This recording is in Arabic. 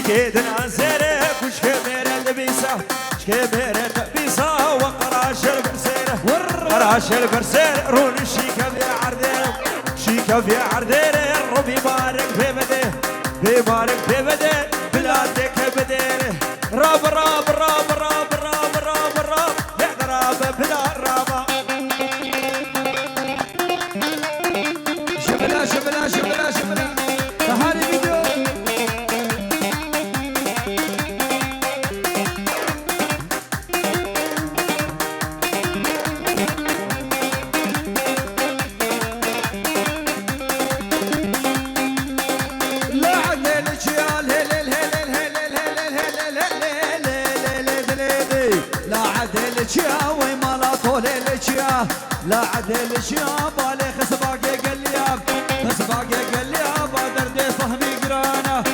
شكيدنا زيرك وشكبير اللبيسة شكبير اللبيسة وقراش البرسيرة قراش البرسيرة رون الشيكة في عردير شيكة في عردير الرب يبارك في بديه بيبارك في بديه بلادك بدير راب راب راب راب راب راب راب يا راب بلا رابا شبلا شبلا شبلا شبلا هذه فيديو لا عدلك يا الهلل هلل هلل هلل هلل هلل لا عدلك يا وما لا طولك يا لا عدلك يا بالي خسباقي قال يا خسباقي قال يا بدر دي فهمي قرانه